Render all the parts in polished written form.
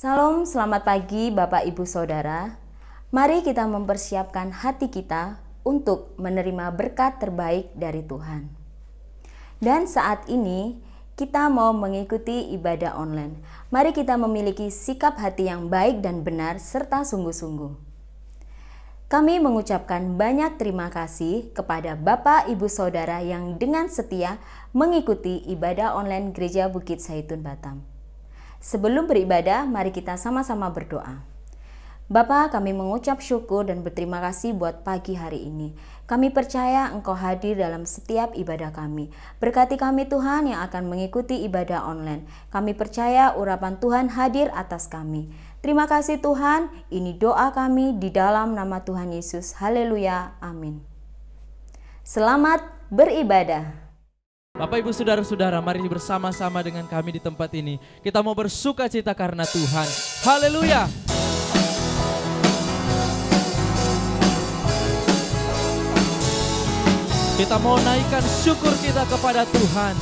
Salam, selamat pagi Bapak Ibu Saudara. Mari kita mempersiapkan hati kita untuk menerima berkat terbaik dari Tuhan. Dan saat ini kita mau mengikuti ibadah online. Mari kita memiliki sikap hati yang baik dan benar serta sungguh-sungguh. Kami mengucapkan banyak terima kasih kepada Bapak Ibu Saudara yang dengan setia mengikuti ibadah online Gereja Bukit Zaitun Batam. Sebelum beribadah, mari kita sama-sama berdoa. Bapa, kami mengucap syukur dan berterima kasih buat pagi hari ini. Kami percaya Engkau hadir dalam setiap ibadah kami. Berkati kami Tuhan yang akan mengikuti ibadah online. Kami percaya urapan Tuhan hadir atas kami. Terima kasih Tuhan, ini doa kami di dalam nama Tuhan Yesus. Haleluya, amin. Selamat beribadah. Bapak Ibu Saudara-saudara, mari bersama-sama dengan kami di tempat ini. Kita mau bersuka cita karena Tuhan. Haleluya. Kita mau naikkan syukur kita kepada Tuhan.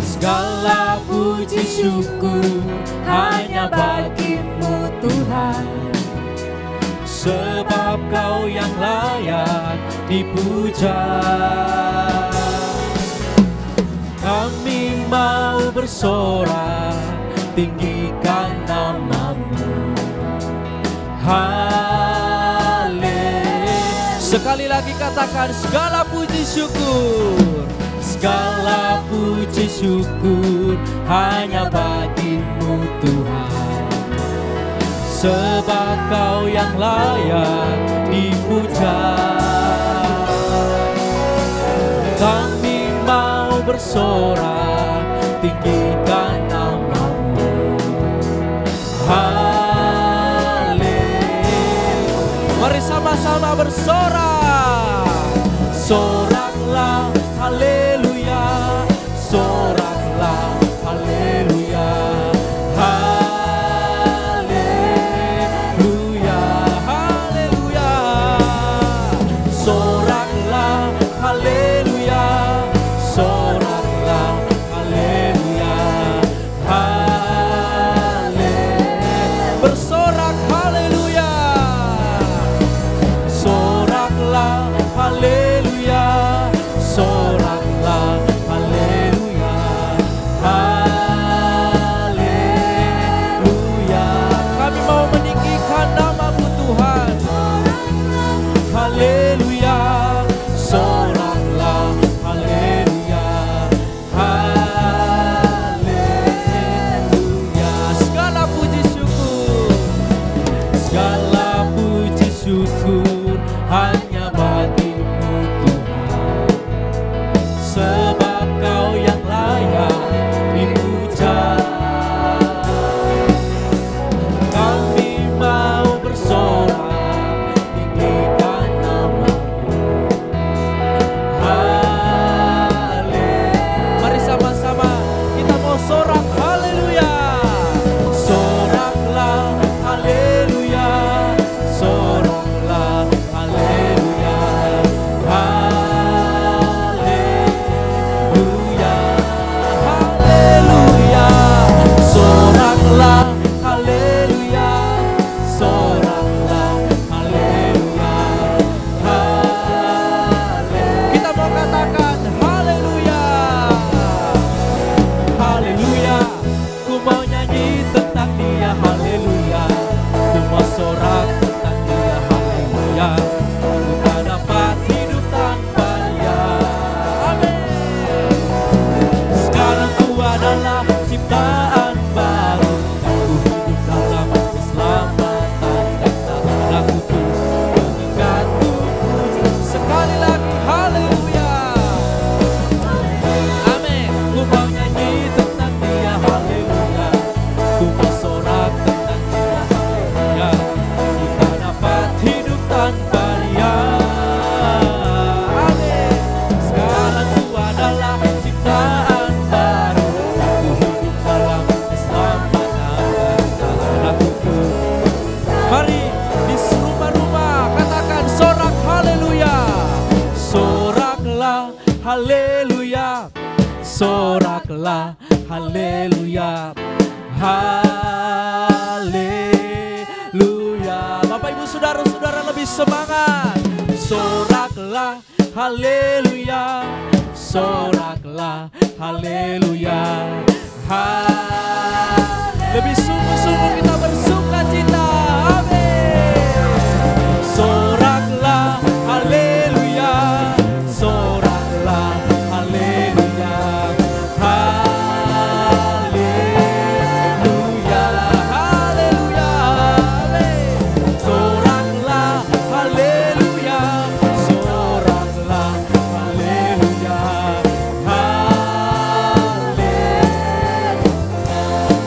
Segala puji syukur hanya bagi-Mu Tuhan, sebab Kau yang layak dipuja. Kami mau bersorak, tinggikan nama-Mu. Sekali lagi katakan segala puji syukur. Segala puji syukur hanya bagi-Mu Tuhan, sebab Kau yang layak dipuja. Kami mau bersorak, tinggikan nama-Mu. Mari sama-sama bersorak. Soraklah, haleluya. Soraklah, haleluya. Haleluya, haleluya. Soraklah, haleluya. Soraklah, haleluya. Bersorak haleluya. Soraklah, haleluya. Soraklah, haleluya. Haleluya. Kami mau meninggikan nama-Mu Tuhan. Haleluya. Soraklah, haleluya. Haleluya. Segala puji syukur. Segala puji syukur hanya bagi-Mu Tuhan, sebab Kau yang layak dipuja. Kami mau bersorak, tinggikan nama-Mu. Mari sama-sama kita mau sorak haleluya. Soraklah, haleluya. Soraklah, haleluya. Haleluya, haleluya. Soraklah, haleluya. Soraklah, haleluya. Kita mau katakan haleluya. Haleluya, ku mau nyanyi tentang Dia, haleluya. Ku mau sorak tentang Dia, haleluya. Ku tak dapat hidup tanpa Dia. Amin. Sekarang ku adalah ciptaan baru, ku hidup dalam keselamatan dan tak raguku mengingatku. Sekali lagi haleluya. Amin. Ku mau nyanyi tentang Dia, haleluya. Ku mau sorak tentang Dia, haleluya. Ku tak dapat hidup tanpa Dia. Amin. Sekarang ku adalah ciptaan baru, ku hidup dalam keselamatan dan tak raguku. Mari di rumah-rumah katakan sorak haleluya. Soraklah, haleluya. Sorak soraklah, haleluya, haleluya. Bapak Ibu Saudara-saudara lebih semangat. Soraklah, haleluya, soraklah, haleluya, lebih sungguh-sungguh kita bersuka cita. Amin. Soraklah, haleluya, soraklah, haleluya, haleluya, haleluya. Amin. Soraklah, haleluya, soraklah, haleluya,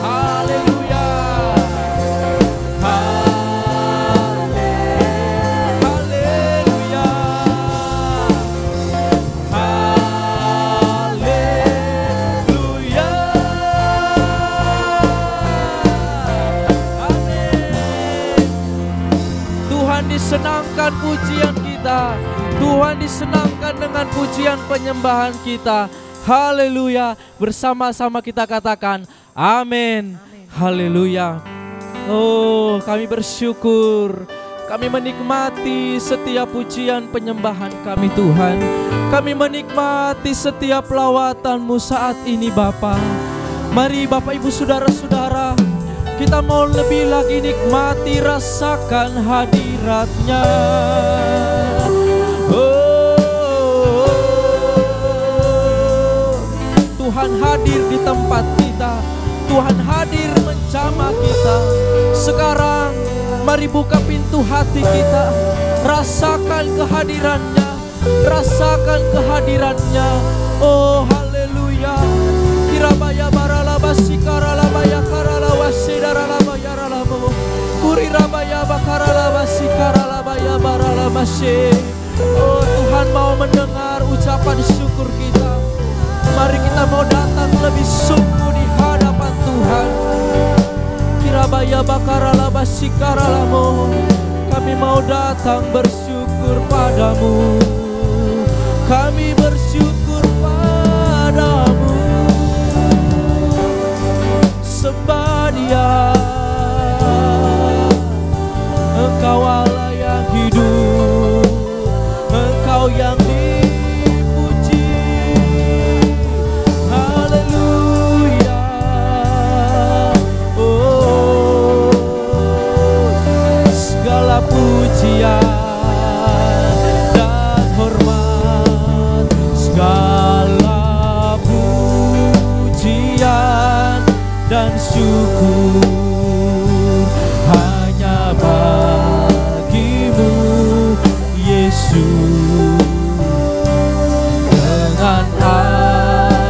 haleluya, haleluya, haleluya. Amin. Tuhan disenangkan pujian kita, Tuhan disenangkan dengan pujian penyembahan kita. Haleluya. Bersama-sama kita katakan amin. Haleluya. Oh, kami bersyukur, kami menikmati setiap pujian penyembahan kami Tuhan. Kami menikmati setiap lawatan-Mu saat ini Bapa. Mari Bapak Ibu Saudara-saudara, kita mau lebih lagi nikmati, rasakan hadirat-Nya. Tuhan hadir di tempat kita, Tuhan hadir menjamah kita. Sekarang mari buka pintu hati kita, rasakan kehadiran-Nya, rasakan kehadiran-Nya. Oh haleluya. Kirabaya baralaba sikaralaba yakaralaba sidaralaba yaralabo. Kurirabaya bakaralaba sikaralaba ya baralaba si. Oh Tuhan mau mendengar ucapan syukur kita. Mari kita mau datang lebih sungguh di hadapan Tuhan. Kirabaya bakaralaba sikaralamo. Kami mau datang bersyukur padamu. Kami bersyukur padamu. Sembah Dia, Engkau Allah yang hidup, Engkau yang dipuji. Haleluya. Oh, segala pujian dan hormat, segala pujian dan syukur hanya bagimu Yesus. Dengan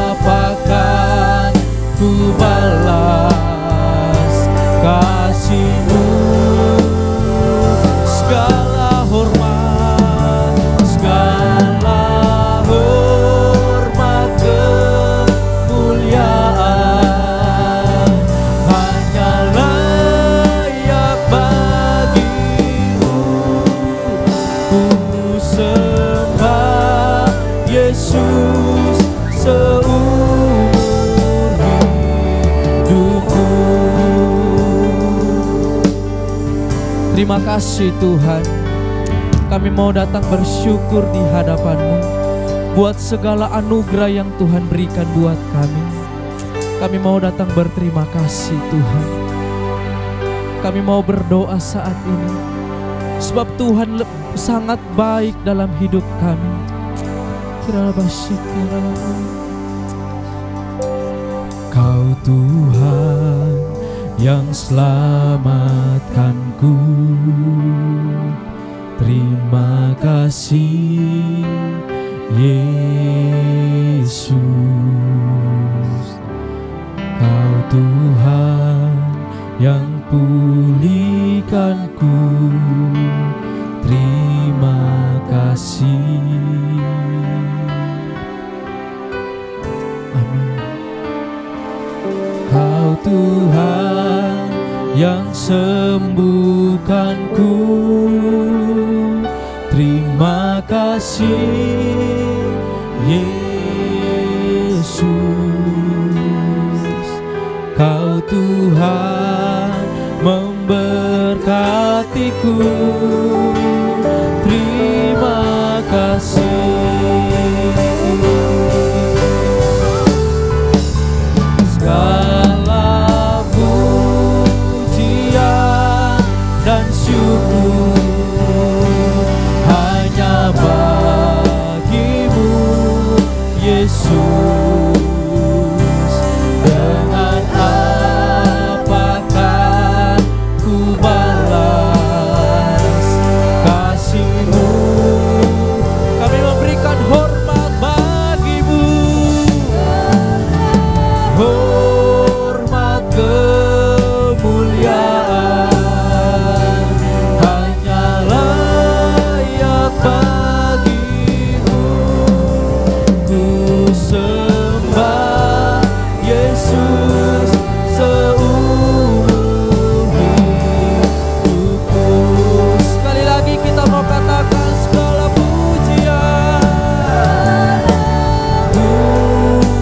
apakah ku balas kasih-Mu? Segala hormat, segala hormat kemuliaan hanya layak bagimu. Ku sembah Yesus seumur hidupku. Terima kasih Tuhan. Kami mau datang bersyukur di hadapan-Mu buat segala anugerah yang Tuhan berikan buat kami. Kami mau datang berterima kasih Tuhan. Kami mau berdoa saat ini sebab Tuhan sangat baik dalam hidup kami. Kau Tuhan yang selamatkanku. Terima kasih Yesus. Kau Tuhan yang pulihkanku. Terima kasih. Amin. Kau Tuhan yang sembuhkanku. Terima kasih Yesus. Tuhan memberkatiku. Terima kasih. Segala pujian dan syukur hanya bagimu, Yesus. Dengan apakah ku balas kasih-Mu? Kami memberikan hormat bagimu, hormat kemuliaan hanya layak bagimu. Ku sembah Yesus seumur hidupku. Sekali lagi kita mau katakan segala pujian,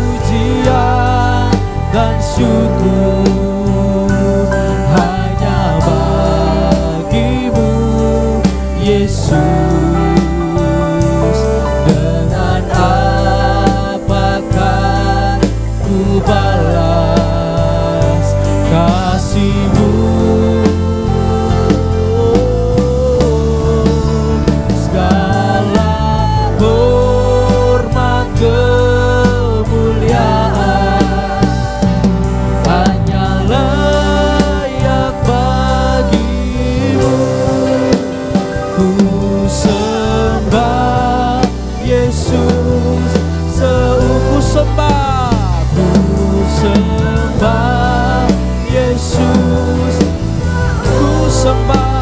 pujian dan syukur hanya bagimu, Yesus. Dengan apakah ku balas kasih-Mu? Segala hormat kemuliaan hanya layak bagimu. Ku sembah Yesus, ku sembah Yesus, ku sembah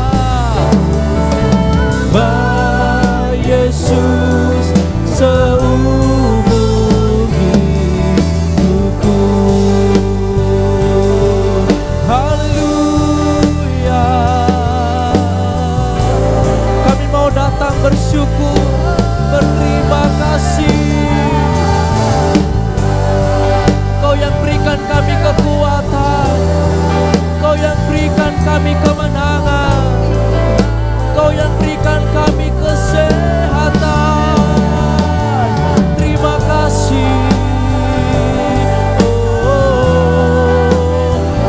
Yesus seumur hidupku. Haleluya. Kami mau datang bersyukur, berterima kasih. Kau yang berikan kami kekuatan, Kau yang berikan kami kemenangan, Kau yang berikan kami kesehatan. Terima kasih. Oh,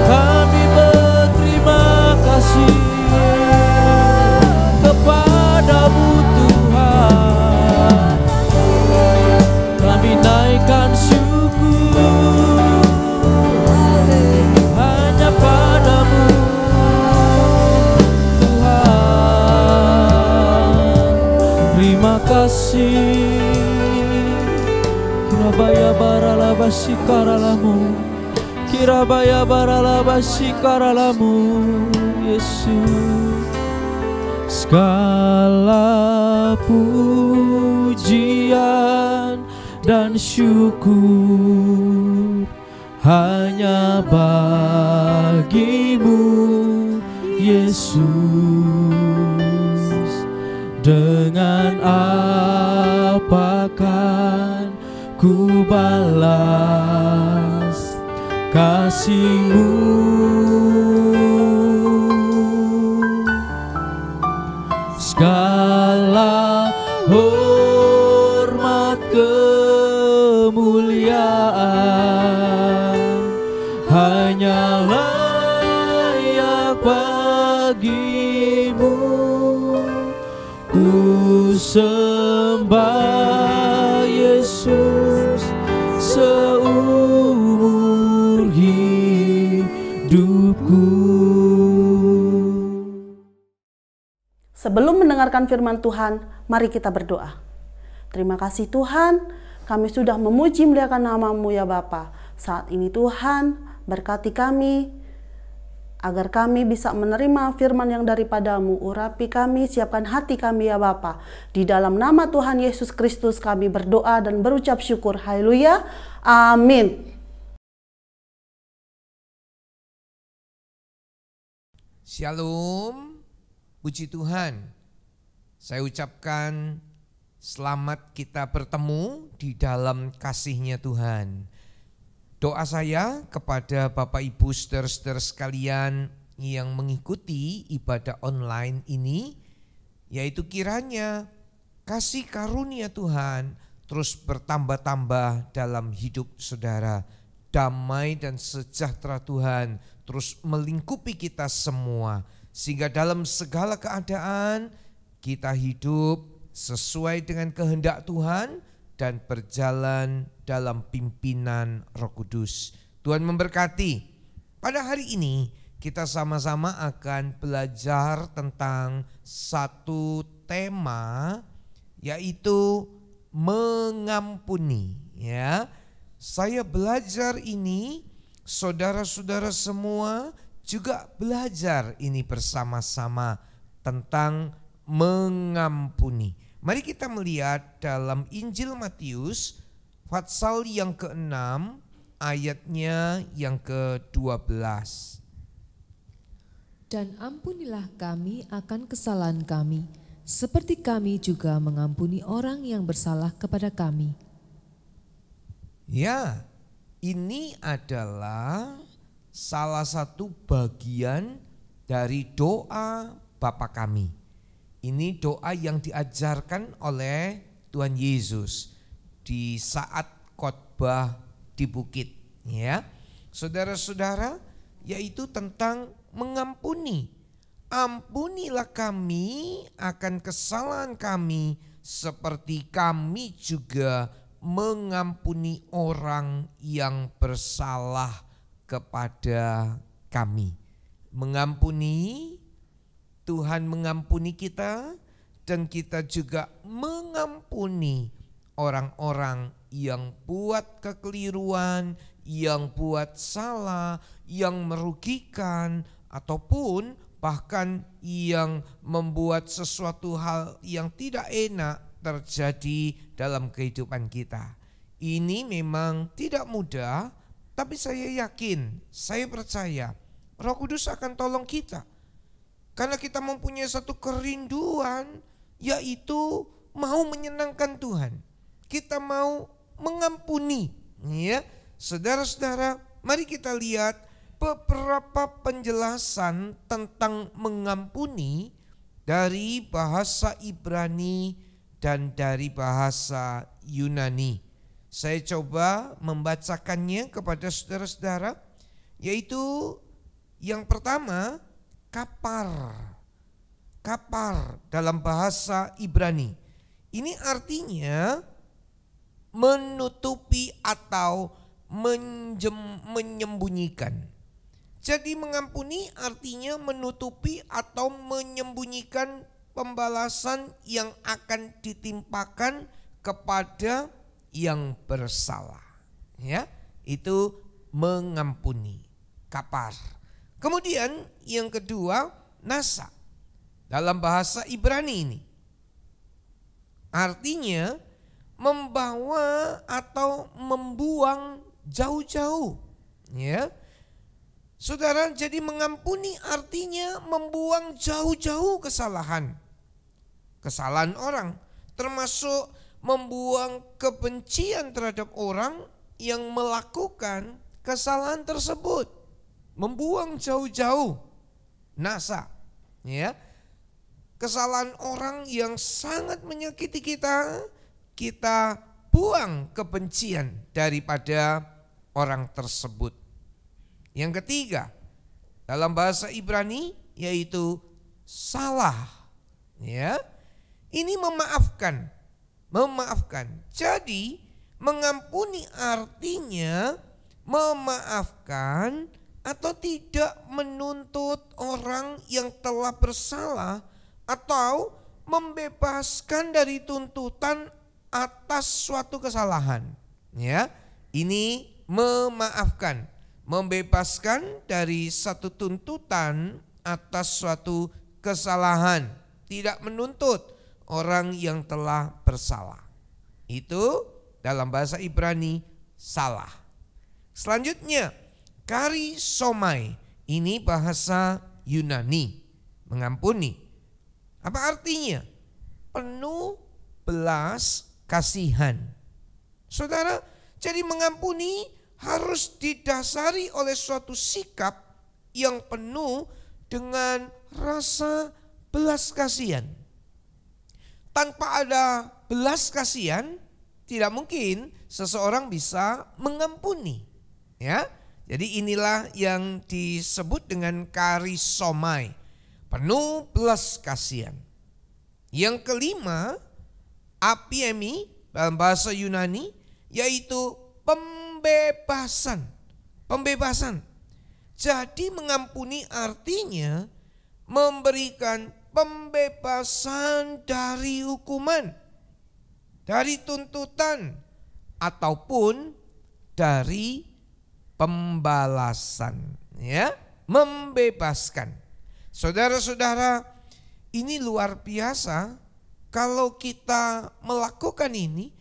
kami berterima kasih kepadamu Tuhan. Kami naikkan syukur hanya padamu Tuhan. Terima kasih. Kirabaya baralaba sikaralamu, kirabaya baralaba sikaralamu, Yesus. Segala pujian dan syukur hanya bagimu, Yesus. Dengan apakah ku balas kasih-Mu? Segala hormat kemuliaan hanya layak bagimu. Ku sembah Yesus seumur hidupku. Sebelum mendengarkan firman Tuhan, mari kita berdoa. Terima kasih Tuhan, kami sudah memuji muliakan nama-Mu ya Bapa. Saat ini Tuhan, berkati kami, agar kami bisa menerima firman yang daripada-Mu. Urapi kami, siapkan hati kami ya Bapa. Di dalam nama Tuhan Yesus Kristus kami berdoa dan berucap syukur. Haleluya. Amin. Shalom. Puji Tuhan, saya ucapkan selamat kita bertemu di dalam kasih-Nya Tuhan. Doa saya kepada Bapak Ibu saudara-saudara sekalian yang mengikuti ibadah online ini, yaitu kiranya kasih karunia Tuhan terus bertambah-tambah dalam hidup saudara. Damai dan sejahtera Tuhan terus melingkupi kita semua, sehingga dalam segala keadaan kita hidup sesuai dengan kehendak Tuhan dan berjalan dalam pimpinan Roh Kudus. Tuhan memberkati. Pada hari ini kita sama-sama akan belajar tentang satu tema, yaitu mengampuni. Ya, saya belajar ini, saudara-saudara semua juga belajar ini bersama-sama tentang mengampuni. Mari kita melihat dalam Injil Matius pasal yang ke-6 ayatnya yang ke-12. Dan ampunilah kami akan kesalahan kami, seperti kami juga mengampuni orang yang bersalah kepada kami. Ya, ini adalah salah satu bagian dari doa Bapa kami. Ini doa yang diajarkan oleh Tuhan Yesus di saat khotbah di bukit, ya. Saudara-saudara, yaitu tentang mengampuni. Ampunilah kami akan kesalahan kami, seperti kami juga mengampuni orang yang bersalah kepada kami. Mengampuni, Tuhan mengampuni kita, dan kita juga mengampuni orang-orang yang buat kekeliruan, yang buat salah, yang merugikan, ataupun bahkan yang membuat sesuatu hal yang tidak enak terjadi dalam kehidupan kita. Ini memang tidak mudah, tapi saya yakin, saya percaya Roh Kudus akan tolong kita. Karena kita mempunyai satu kerinduan, yaitu mau menyenangkan Tuhan. Kita mau mengampuni, ya. Saudara-saudara, mari kita lihat beberapa penjelasan tentang mengampuni dari bahasa Ibrani dan dari bahasa Yunani. Saya coba membacakannya kepada saudara-saudara, yaitu yang pertama, kapar. Kapar dalam bahasa Ibrani. Ini artinya menutupi atau menyembunyikan. Jadi mengampuni artinya menutupi atau menyembunyikan pembalasan yang akan ditimpakan kepada yang bersalah. Ya, itu mengampuni, kapar. Kemudian yang kedua, nasa. Dalam bahasa Ibrani ini artinya membawa atau membuang jauh-jauh, ya. Saudara, jadi mengampuni artinya membuang jauh-jauh kesalahan. Kesalahan orang, termasuk membuang kebencian terhadap orang yang melakukan kesalahan tersebut. Membuang jauh-jauh, nasa, ya. Kesalahan orang yang sangat menyakiti kita, kita buang kebencian daripada orang tersebut. Yang ketiga, dalam bahasa Ibrani yaitu salah, ya. Ini memaafkan. Memaafkan. Jadi mengampuni artinya memaafkan atau tidak menuntut orang yang telah bersalah atau membebaskan dari tuntutan atas suatu kesalahan. Ya, ini memaafkan, membebaskan dari satu tuntutan atas suatu kesalahan, tidak menuntut orang yang telah bersalah. Itu dalam bahasa Ibrani salah. Selanjutnya, karisomai, ini bahasa Yunani, mengampuni. Apa artinya? Penuh belas kasihan. Saudara, jadi mengampuni harus didasari oleh suatu sikap yang penuh dengan rasa belas kasihan. Tanpa ada belas kasihan, tidak mungkin seseorang bisa mengampuni. Ya, jadi inilah yang disebut dengan karisomai, penuh belas kasihan. Yang kelima, apiemi dalam bahasa Yunani, yaitu pembebasan. Pembebasan. Jadi mengampuni artinya memberikan pembebasan dari hukuman, dari tuntutan, ataupun dari pembalasan. Ya, membebaskan. Saudara-saudara, ini luar biasa. Kalau kita melakukan ini,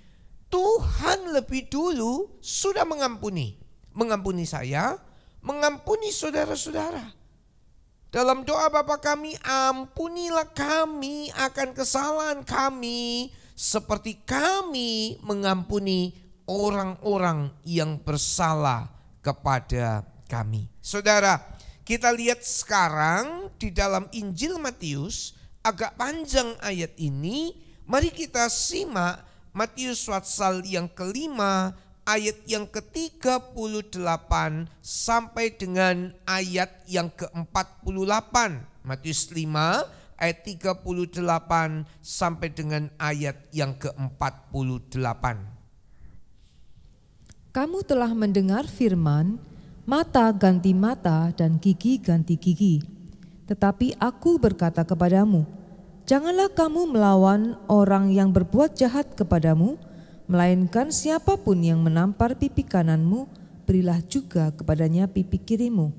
Tuhan lebih dulu sudah mengampuni. Mengampuni saya, mengampuni saudara-saudara. Dalam doa Bapa kami, ampunilah kami akan kesalahan kami, seperti kami mengampuni orang-orang yang bersalah kepada kami. Saudara, kita lihat sekarang di dalam Injil Matius, agak panjang ayat ini. Mari kita simak Matius pasal yang kelima, ayat yang ke-38 sampai dengan ayat yang ke-48. Matius 5 ayat 38 sampai dengan ayat yang ke-48. Kamu telah mendengar firman, mata ganti mata dan gigi ganti gigi. Tetapi aku berkata kepadamu, janganlah kamu melawan orang yang berbuat jahat kepadamu, melainkan siapapun yang menampar pipi kananmu, berilah juga kepadanya pipi kirimu.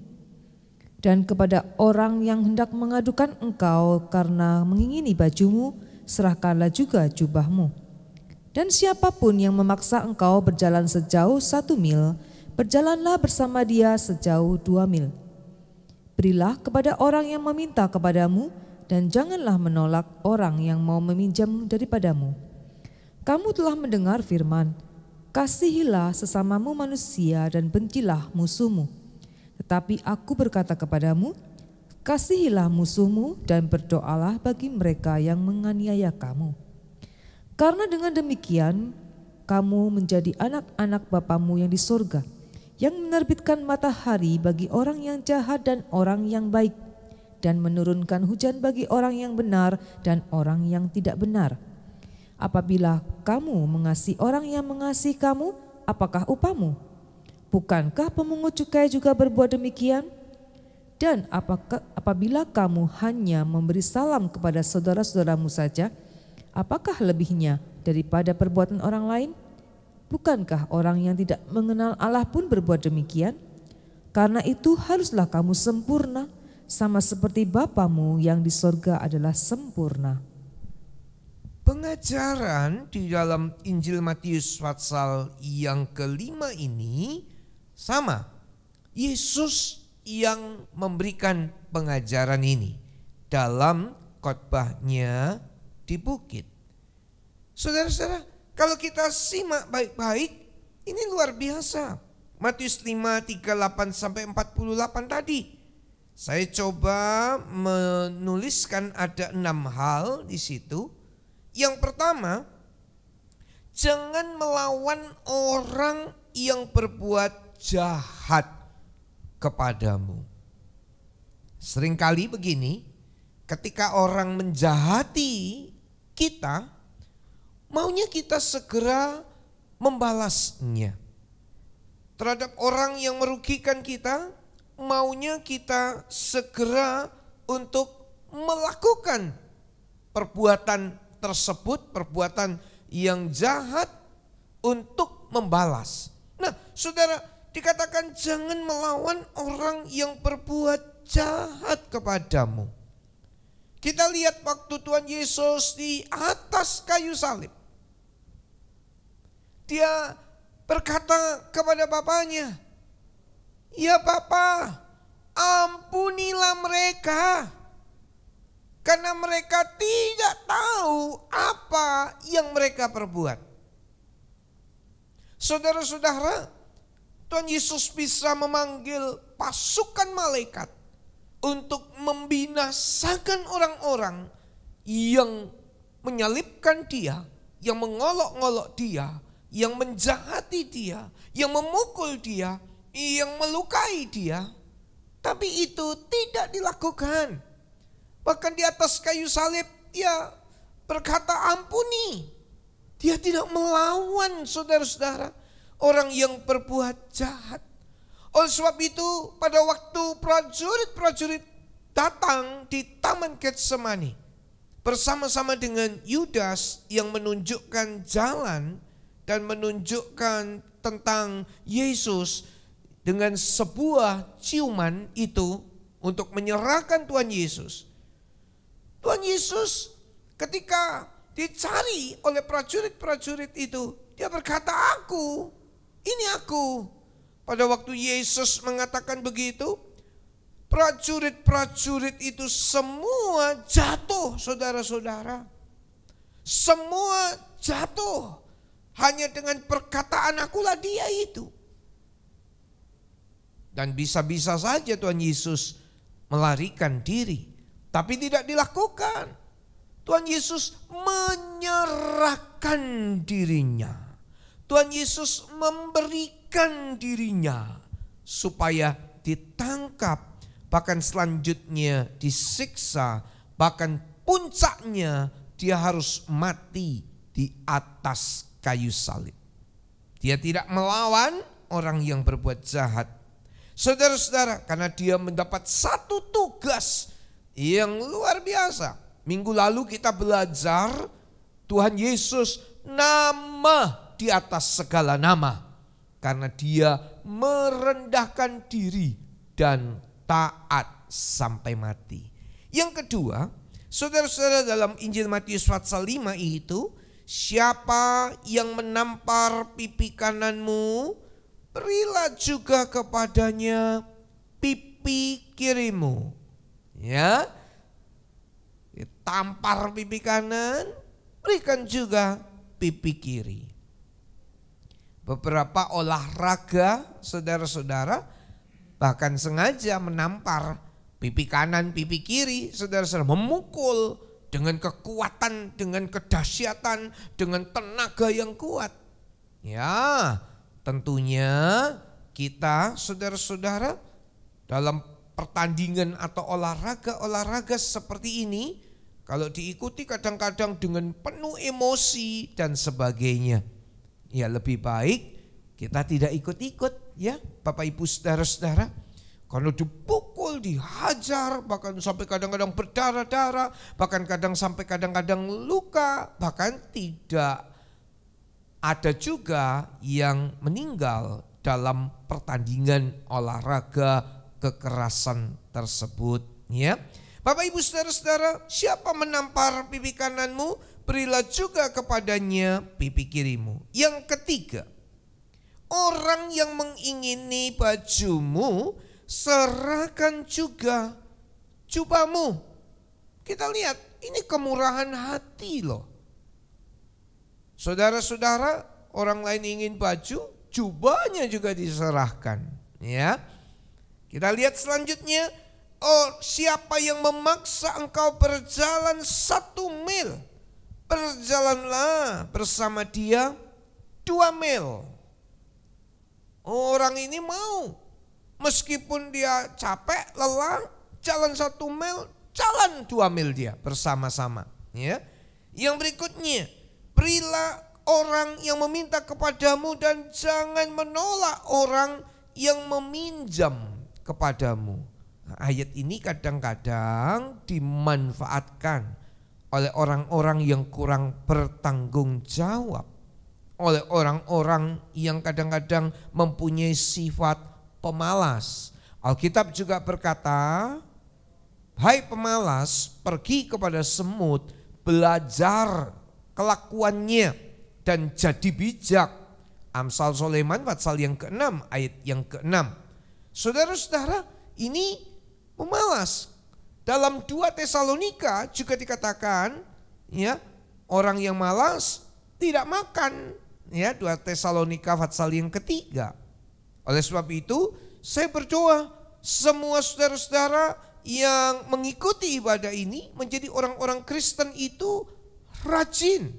Dan kepada orang yang hendak mengadukan engkau karena mengingini bajumu, serahkanlah juga jubahmu. Dan siapapun yang memaksa engkau berjalan sejauh 1 mil, berjalanlah bersama dia sejauh 2 mil. Berilah kepada orang yang meminta kepadamu, dan janganlah menolak orang yang mau meminjam daripadamu. Kamu telah mendengar firman, kasihilah sesamamu manusia dan bencilah musuhmu. Tetapi aku berkata kepadamu, kasihilah musuhmu dan berdoalah bagi mereka yang menganiaya kamu. Karena dengan demikian, kamu menjadi anak-anak Bapamu yang di sorga, yang menerbitkan matahari bagi orang yang jahat dan orang yang baik, dan menurunkan hujan bagi orang yang benar dan orang yang tidak benar. Apabila kamu mengasihi orang yang mengasihi kamu, apakah upahmu? Bukankah pemungut cukai juga berbuat demikian? Dan apabila kamu hanya memberi salam kepada saudara-saudaramu saja, apakah lebihnya daripada perbuatan orang lain? Bukankah orang yang tidak mengenal Allah pun berbuat demikian? Karena itu haruslah kamu sempurna, sama seperti Bapamu yang di sorga adalah sempurna. Pengajaran di dalam Injil Matius pasal yang kelima ini sama. Yesus yang memberikan pengajaran ini dalam khotbahnya di bukit. Saudara-saudara, kalau kita simak baik-baik, ini luar biasa. Matius 5, 38 sampai 48 tadi. Saya coba menuliskan ada 6 hal di situ. Yang pertama, jangan melawan orang yang berbuat jahat kepadamu. Seringkali begini, ketika orang menjahati kita, maunya kita segera membalasnya. Terhadap orang yang merugikan kita, maunya kita segera untuk melakukan perbuatan tersebut, perbuatan yang jahat untuk membalas. Nah, saudara, dikatakan jangan melawan orang yang berbuat jahat kepadamu. Kita lihat waktu Tuhan Yesus di atas kayu salib. Dia berkata kepada Bapaknya, ya Bapa, ampunilah mereka, karena mereka tidak tahu apa yang mereka perbuat. Saudara-saudara, Tuhan Yesus bisa memanggil pasukan malaikat untuk membinasakan orang-orang yang menyalibkan dia, yang mengolok-ngolok dia, yang menjahati dia, yang memukul dia, yang melukai dia. Tapi itu tidak dilakukan. Bahkan di atas kayu salib dia berkata ampuni. Dia tidak melawan saudara-saudara orang yang berbuat jahat. Oleh sebab itu pada waktu prajurit-prajurit datang di Taman Getsemani bersama-sama dengan Yudas yang menunjukkan jalan dan menunjukkan tentang Yesus dengan sebuah ciuman itu untuk menyerahkan Tuhan Yesus. Tuhan Yesus ketika dicari oleh prajurit-prajurit itu, dia berkata, aku, ini aku. Pada waktu Yesus mengatakan begitu, prajurit-prajurit itu semua jatuh, saudara-saudara. Semua jatuh. Hanya dengan perkataan akulah dia itu. Dan bisa-bisa saja Tuhan Yesus melarikan diri. Tapi tidak dilakukan. Tuhan Yesus menyerahkan dirinya. Tuhan Yesus memberikan dirinya supaya ditangkap. Bahkan selanjutnya disiksa, bahkan puncaknya dia harus mati di atas kayu salib. Dia tidak melawan orang yang berbuat jahat. Saudara-saudara, karena dia mendapat satu tugas yang luar biasa. Minggu lalu kita belajar Tuhan Yesus nama di atas segala nama. Karena dia merendahkan diri dan taat sampai mati. Yang kedua, saudara-saudara, dalam Injil Matius pasal 5 itu, siapa yang menampar pipi kananmu, berilah juga kepadanya pipi kirimu. Ya, tampar pipi kanan, berikan juga pipi kiri. Beberapa olahraga, saudara-saudara, bahkan sengaja menampar pipi kanan, pipi kiri, saudara-saudara, memukul dengan kekuatan, dengan kedahsyatan, dengan tenaga yang kuat. Ya, tentunya kita, saudara-saudara, dalam pertandingan atau olahraga seperti ini, kalau diikuti kadang-kadang dengan penuh emosi dan sebagainya, ya lebih baik kita tidak ikut-ikut, ya Bapak Ibu saudara-saudara. Kalau dipukul, dihajar, bahkan sampai kadang-kadang berdarah-darah, bahkan kadang-kadang luka, bahkan tidak ada juga yang meninggal dalam pertandingan olahraga kekerasan tersebut, ya. Bapak Ibu saudara-saudara, siapa menampar pipi kananmu, berilah juga kepadanya pipi kirimu. Yang ketiga, orang yang mengingini bajumu, serahkan juga jubahmu. Kita lihat, ini kemurahan hati loh. Saudara-saudara, orang lain ingin baju, jubahnya juga diserahkan, ya. Kita lihat selanjutnya, oh, siapa yang memaksa engkau berjalan 1 mil, berjalanlah bersama dia 2 mil. Orang ini mau, meskipun dia capek, lelah, jalan 1 mil, jalan 2 mil dia bersama-sama. Ya. Yang berikutnya, berilah orang yang meminta kepadamu dan jangan menolak orang yang meminjam kepadamu. Nah, ayat ini kadang-kadang dimanfaatkan oleh orang-orang yang kurang bertanggung jawab, oleh orang-orang yang kadang-kadang mempunyai sifat pemalas. Alkitab juga berkata, hai pemalas, pergi kepada semut, belajar kelakuannya dan jadi bijak. Amsal Sulaiman pasal yang ke-6 ayat yang ke-6. Saudara-saudara, ini pemalas. Dalam 2 Tesalonika juga dikatakan, ya, orang yang malas tidak makan. Ya, 2 Tesalonika pasal yang ke-3. Oleh sebab itu, saya berdoa semua saudara-saudara yang mengikuti ibadah ini menjadi orang-orang Kristen itu rajin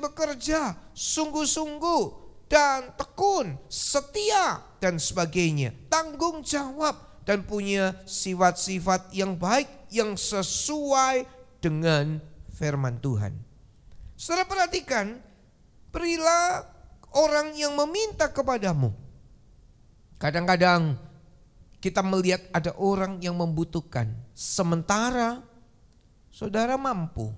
bekerja, sungguh-sungguh dan tekun, setia dan sebagainya, tanggung jawab dan punya sifat-sifat yang baik yang sesuai dengan firman Tuhan. Saudara perhatikan, berilah orang yang meminta kepadamu. Kadang-kadang kita melihat ada orang yang membutuhkan, sementara saudara mampu.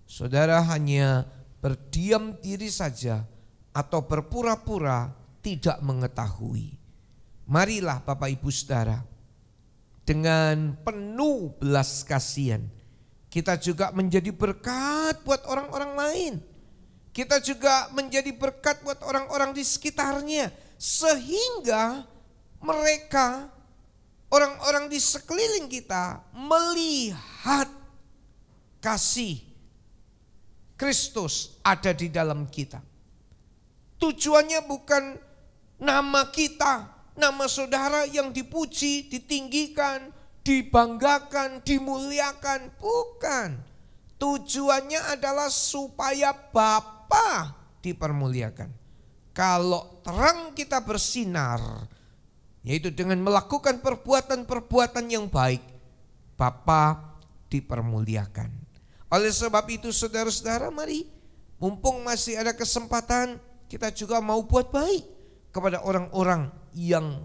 Saudara hanya berdiam diri saja atau berpura-pura tidak mengetahui. Marilah Bapak Ibu Saudara, dengan penuh belas kasihan kita juga menjadi berkat buat orang-orang lain. Kita juga menjadi berkat buat orang-orang di sekitarnya, sehingga mereka, orang-orang di sekeliling kita, melihat kasih Kristus ada di dalam kita. Tujuannya bukan nama kita, nama saudara yang dipuji, ditinggikan, dibanggakan, dimuliakan, bukan. Tujuannya adalah supaya Bapa dipermuliakan. Kalau terang kita bersinar, yaitu dengan melakukan perbuatan-perbuatan yang baik, Bapa dipermuliakan. Oleh sebab itu saudara-saudara, mari mumpung masih ada kesempatan, kita juga mau buat baik kepada orang-orang yang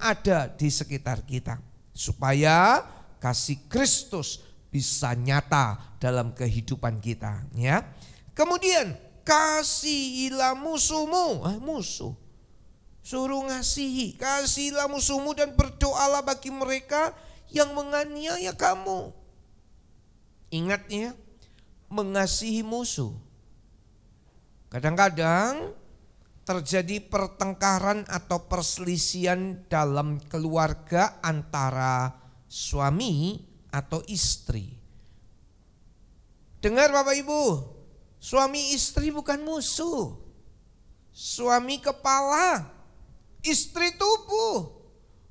ada di sekitar kita, supaya kasih Kristus bisa nyata dalam kehidupan kita, ya. Kemudian kasihilah musuhmu, musuh. Suruh ngasihi, kasihilah musuhmu dan berdoalah bagi mereka yang menganiaya kamu. Ingat ya, mengasihi musuh. Kadang-kadang terjadi pertengkaran atau perselisihan dalam keluarga antara suami atau istri. Dengar Bapak Ibu, suami istri bukan musuh. Suami kepala, istri tubuh.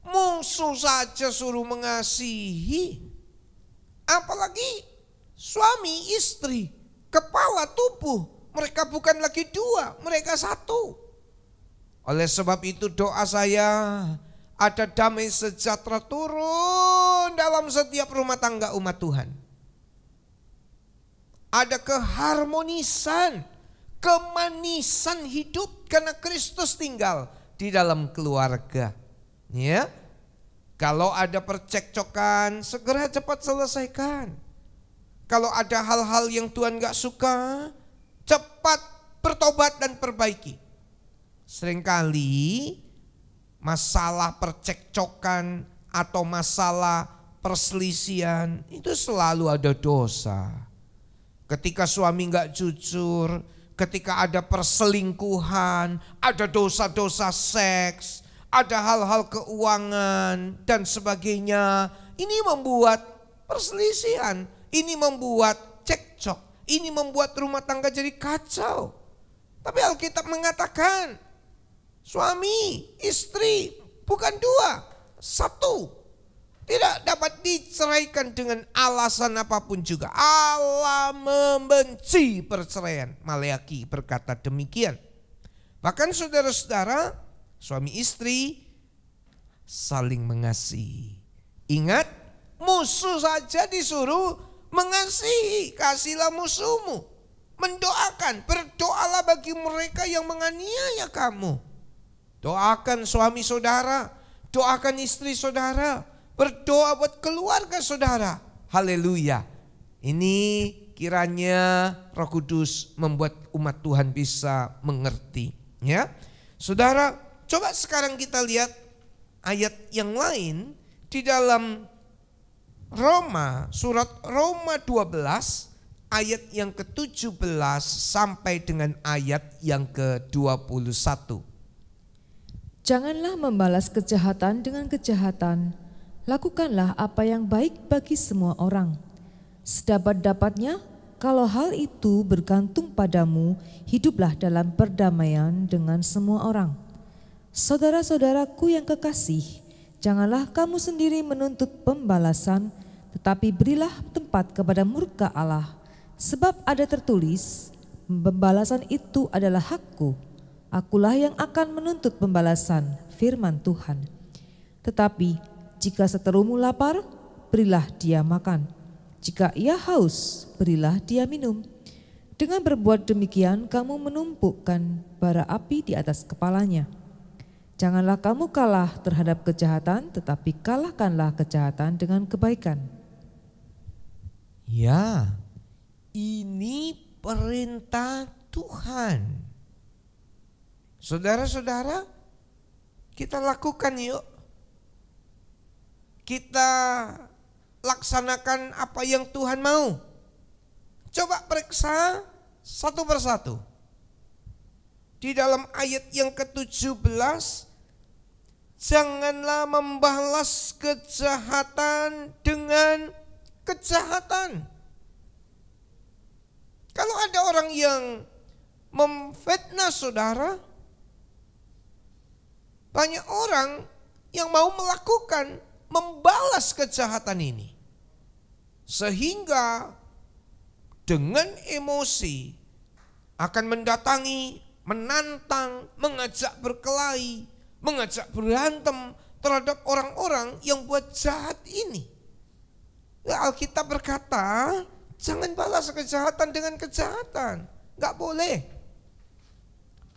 Musuh saja suruh mengasihi, apalagi suami istri, kepala tubuh. Mereka bukan lagi dua, mereka satu. Oleh sebab itu doa saya, ada damai sejahtera turun dalam setiap rumah tangga umat Tuhan. Ada keharmonisan, kemanisan hidup karena Kristus tinggal di dalam keluarga. Ya, kalau ada percekcokan, segera cepat selesaikan. Kalau ada hal-hal yang Tuhan gak suka, cepat bertobat dan perbaiki. Seringkali masalah percekcokan atau masalah perselisihan itu selalu ada dosa. Ketika suami gak jujur, ketika ada perselingkuhan, ada dosa-dosa seks, ada hal-hal keuangan dan sebagainya. Ini membuat perselisihan, ini membuat cekcok, ini membuat rumah tangga jadi kacau. Tapi Alkitab mengatakan suami, istri bukan dua, satu. Tidak dapat diceraikan dengan alasan apapun juga. Allah membenci perceraian. Maleaki berkata demikian. Bahkan saudara-saudara, suami istri saling mengasihi. Ingat, musuh saja disuruh mengasihi. Kasihlah musuhmu. Mendoakan, berdoalah bagi mereka yang menganiaya kamu. Doakan suami saudara, doakan istri saudara, berdoa buat keluarga saudara. Haleluya. Ini kiranya Roh Kudus membuat umat Tuhan bisa mengerti, ya. Saudara, coba sekarang kita lihat ayat yang lain di dalam Roma, surat Roma 12 ayat yang ke-17 sampai dengan ayat yang ke-21. Janganlah membalas kejahatan dengan kejahatan. Lakukanlah apa yang baik bagi semua orang. Sedapat-dapatnya, kalau hal itu bergantung padamu, hiduplah dalam perdamaian dengan semua orang. Saudara-saudaraku yang kekasih, janganlah kamu sendiri menuntut pembalasan, tetapi berilah tempat kepada murka Allah. Sebab ada tertulis, pembalasan itu adalah hakku. Akulah yang akan menuntut pembalasan, firman Tuhan. Tetapi jika seterumu lapar, berilah dia makan. Jika ia haus, berilah dia minum. Dengan berbuat demikian, kamu menumpukkan bara api di atas kepalanya. Janganlah kamu kalah terhadap kejahatan, tetapi kalahkanlah kejahatan dengan kebaikan. Ya, ini perintah Tuhan. Saudara-saudara, kita lakukan yuk. Kita laksanakan apa yang Tuhan mau. Coba periksa satu persatu. Di dalam ayat yang ke-17, janganlah membalas kejahatan dengan kejahatan. Kalau ada orang yang memfitnah saudara, banyak orang yang mau melakukan membalas kejahatan ini. Sehingga dengan emosi akan mendatangi, menantang, mengajak berkelahi, mengajak berantem terhadap orang-orang yang buat jahat ini. Alkitab berkata, jangan balas kejahatan dengan kejahatan. Gak boleh.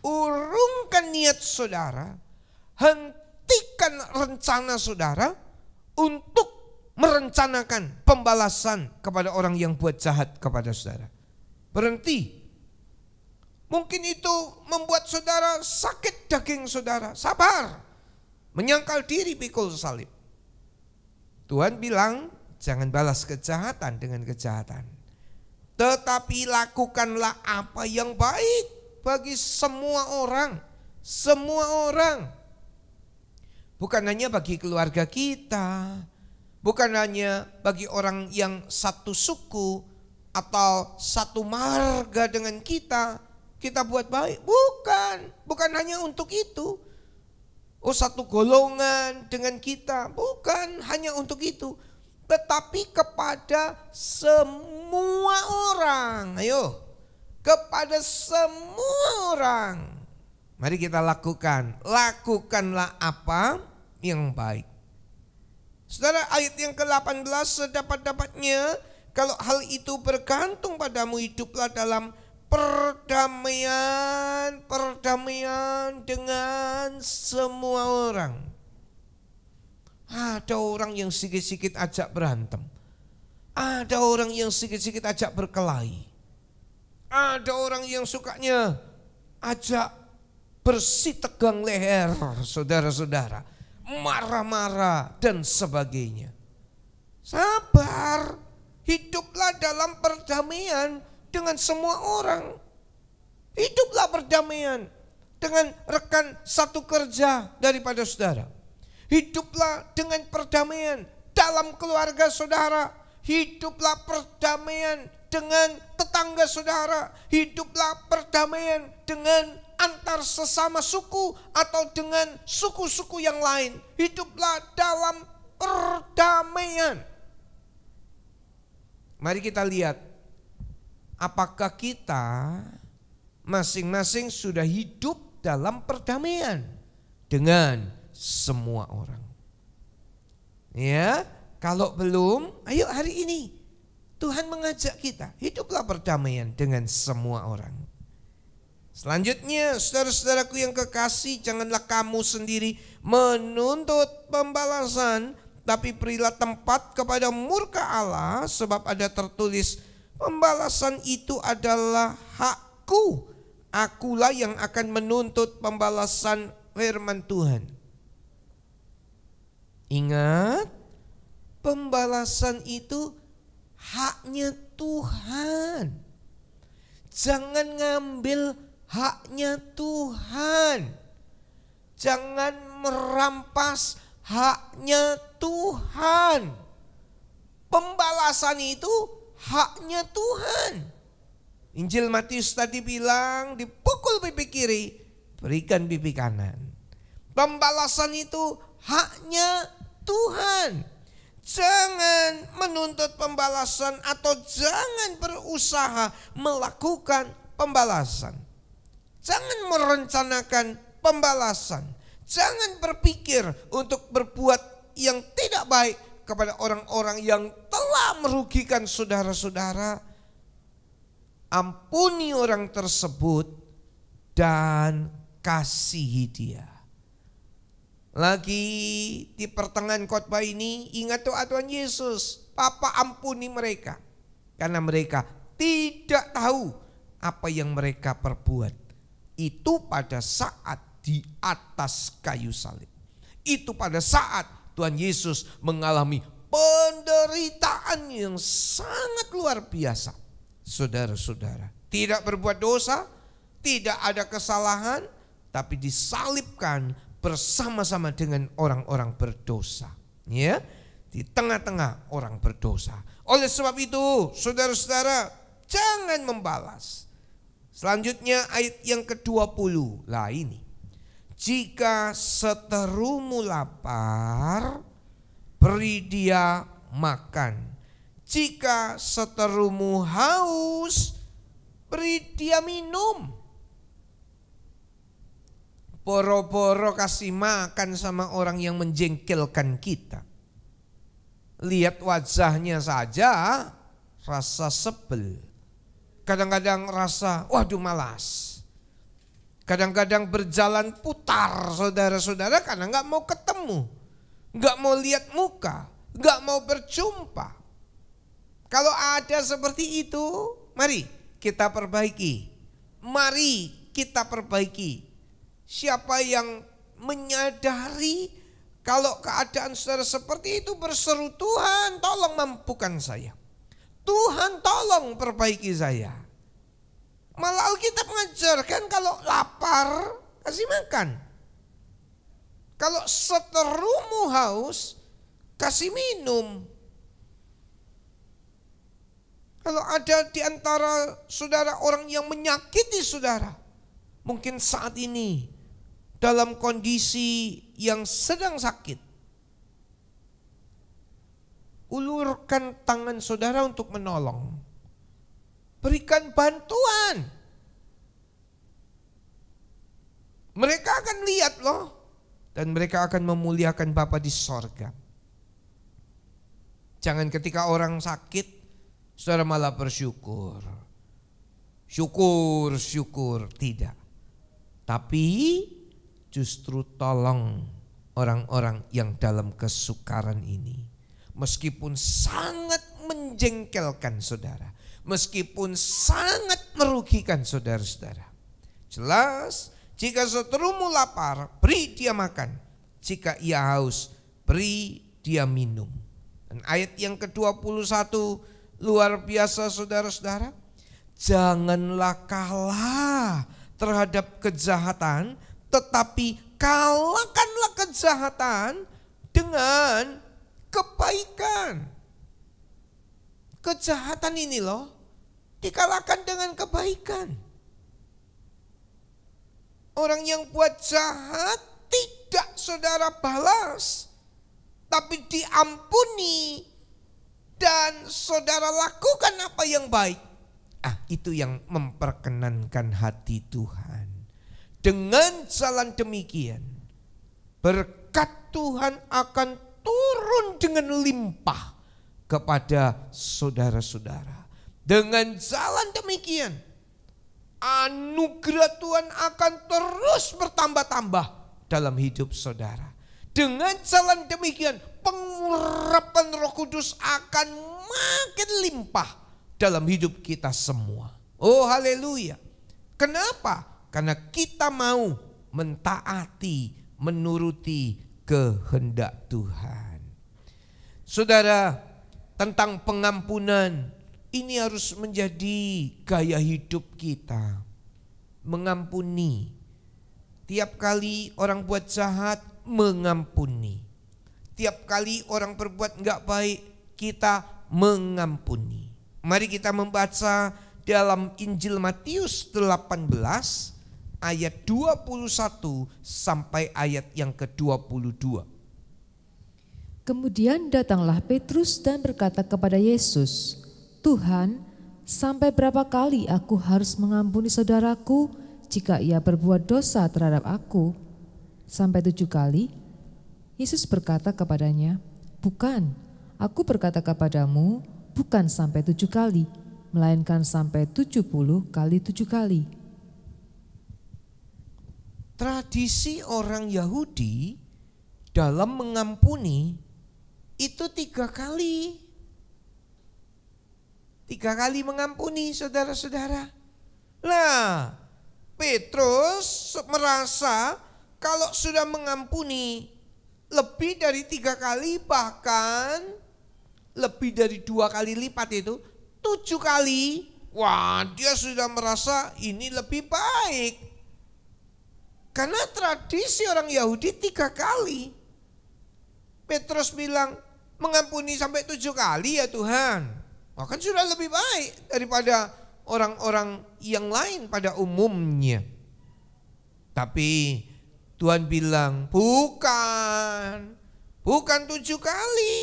Urungkan niat saudara, hentikan rencana saudara untuk merencanakan pembalasan kepada orang yang buat jahat kepada saudara. Berhenti. Mungkin itu membuat saudara sakit daging saudara. Sabar. Menyangkal diri pikul salib. Tuhan bilang jangan balas kejahatan dengan kejahatan. Tetapi lakukanlah apa yang baik bagi semua orang. Semua orang. Bukan hanya bagi keluarga kita. Bukan hanya bagi orang yang satu suku atau satu marga dengan kita buat baik. Bukan hanya untuk itu. Oh, satu golongan dengan kita, bukan hanya untuk itu. Tetapi kepada semua orang. Ayo, kepada semua orang. Mari kita lakukan. Lakukanlah apa yang baik. Saudara, ayat yang ke-18, sedapat-dapatnya kalau hal itu bergantung padamu, hiduplah dalam perdamaian dengan semua orang. Ada orang yang sikit-sikit ajak berantem. Ada orang yang sikit-sikit ajak berkelahi. Ada orang yang sukanya ajak bersih tegang leher, saudara-saudara. Marah-marah dan sebagainya. Sabar, hiduplah dalam perdamaian dengan semua orang. Hiduplah perdamaian dengan rekan satu kerja daripada saudara. Hiduplah dengan perdamaian dalam keluarga saudara. Hiduplah perdamaian dengan tetangga saudara. Hiduplah perdamaian dengan antar sesama suku atau dengan suku-suku yang lain. Hiduplah dalam perdamaian. Mari kita lihat apakah kita masing-masing sudah hidup dalam perdamaian dengan semua orang. Ya, kalau belum, ayo hari ini Tuhan mengajak kita, hiduplah perdamaian dengan semua orang. Selanjutnya, saudara-saudaraku yang kekasih, janganlah kamu sendiri menuntut pembalasan, tapi berilah tempat kepada murka Allah, sebab ada tertulis, pembalasan itu adalah hakku. Akulah yang akan menuntut pembalasan, firman Tuhan. Ingat, pembalasan itu haknya Tuhan. Jangan ngambil haknya Tuhan. Jangan merampas haknya Tuhan. Pembalasan itu haknya Tuhan. Injil Matius tadi bilang, dipukul pipi kiri, berikan pipi kanan. Pembalasan itu haknya Tuhan. Jangan menuntut pembalasan atau jangan berusaha melakukan pembalasan. Jangan merencanakan pembalasan. Jangan berpikir untuk berbuat yang tidak baik kepada orang-orang yang telah merugikan saudara-saudara. Ampuni orang tersebut dan kasihi dia. Lagi di pertengahan khotbah ini ingat doa Tuhan Yesus. Bapa ampuni mereka karena mereka tidak tahu apa yang mereka perbuat. Itu pada saat di atas kayu salib. Itu pada saat Tuhan Yesus mengalami penderitaan yang sangat luar biasa. Saudara-saudara, tidak berbuat dosa, tidak ada kesalahan, tapi disalibkan bersama-sama dengan orang-orang berdosa, ya, di tengah-tengah orang berdosa. Oleh sebab itu, saudara-saudara, jangan membalas. Selanjutnya ayat yang ke-20. Lah ini. Jika seterumu lapar, beri dia makan. Jika seterumu haus, beri dia minum. Boro-boro kasih makan sama orang yang menjengkelkan kita. Lihat wajahnya saja rasa sebel. Kadang-kadang rasa waduh malas. Kadang-kadang berjalan putar saudara-saudara karena gak mau ketemu. Gak mau lihat muka. Gak mau berjumpa. Kalau ada seperti itu, mari kita perbaiki. Mari kita perbaiki. Siapa yang menyadari kalau keadaan saudara seperti itu berseru, Tuhan tolong mampukan saya. Tuhan tolong perbaiki saya. Malah Alkitab mengajarkan kalau lapar kasih makan. Kalau seterumu haus kasih minum. Kalau ada di antara saudara orang yang menyakiti saudara, mungkin saat ini dalam kondisi yang sedang sakit, ulurkan tangan saudara untuk menolong. Berikan bantuan. Mereka akan lihat loh. Dan mereka akan memuliakan Bapa di sorga. Jangan ketika orang sakit, saudara malah bersyukur. Syukur, tidak. Tapi justru tolong orang-orang yang dalam kesukaran ini. Meskipun sangat menjengkelkan saudara. Meskipun sangat merugikan saudara-saudara. Jelas, jika seterumu lapar, beri dia makan. Jika ia haus, beri dia minum. Dan ayat yang ke-21 luar biasa saudara-saudara. Janganlah kalah terhadap kejahatan, tetapi kalahkanlah kejahatan dengan kebaikan. Kejahatan ini loh dikalahkan dengan kebaikan. Orang yang buat jahat tidak saudara balas, tapi diampuni dan saudara lakukan apa yang baik. Itu yang memperkenankan hati Tuhan. Dengan jalan demikian, berkat Tuhan akan turun dengan limpah kepada saudara-saudara. Dengan jalan demikian, anugerah Tuhan akan terus bertambah-tambah dalam hidup saudara. Dengan jalan demikian, pengurapan Roh Kudus akan makin limpah dalam hidup kita semua. Oh haleluya. Kenapa? Karena kita mau mentaati, menuruti kehendak Tuhan. Saudara, tentang pengampunan, ini harus menjadi gaya hidup kita. Mengampuni. Tiap kali orang buat jahat, mengampuni. Tiap kali orang berbuat enggak baik, kita mengampuni. Mari kita membaca dalam Injil Matius 18 ayat 21 sampai ayat yang ke-22. Kemudian datanglah Petrus dan berkata kepada Yesus, "Tuhan, sampai berapa kali aku harus mengampuni saudaraku jika ia berbuat dosa terhadap aku? Sampai 7 kali?" Yesus berkata kepadanya, "Bukan, aku berkata kepadamu, bukan sampai 7 kali, melainkan sampai 70 kali 7 kali." Tradisi orang Yahudi dalam mengampuni itu 3 kali. 3 kali mengampuni, saudara-saudara. Nah, Petrus merasa kalau sudah mengampuni lebih dari 3 kali, bahkan lebih dari 2 kali lipat itu 7 kali. Wah, dia sudah merasa ini lebih baik. Karena tradisi orang Yahudi 3 kali. Petrus bilang, mengampuni sampai 7 kali ya Tuhan. Wah, kan sudah lebih baik daripada orang-orang yang lain pada umumnya. Tapi Tuhan bilang, bukan 7 kali.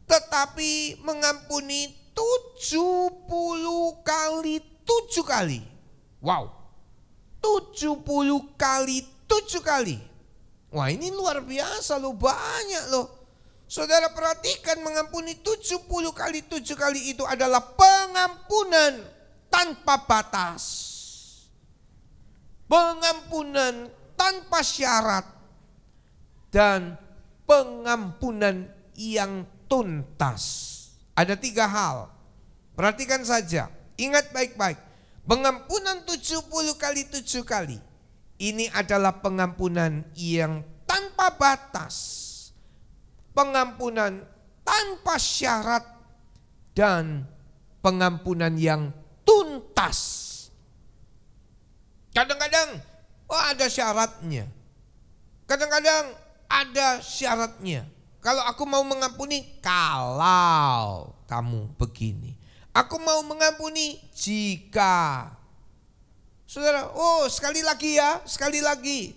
Tetapi mengampuni 70 kali 7 kali. Wow, 70 kali 7 kali. Wah, ini luar biasa loh, banyak loh. Saudara perhatikan, mengampuni 70 kali 7 kali itu adalah pengampunan tanpa batas. Pengampunan tanpa syarat. Dan pengampunan yang tuntas. Ada 3 hal. Perhatikan saja, ingat baik-baik. Pengampunan 70 kali 7 kali. Ini adalah pengampunan yang tanpa batas. Pengampunan tanpa syarat dan pengampunan yang tuntas. Kadang-kadang ada syaratnya. Kadang-kadang ada syaratnya. Kalau aku mau mengampuni, kalau kamu begini. Aku mau mengampuni jika. Saudara, sekali lagi ya, sekali lagi.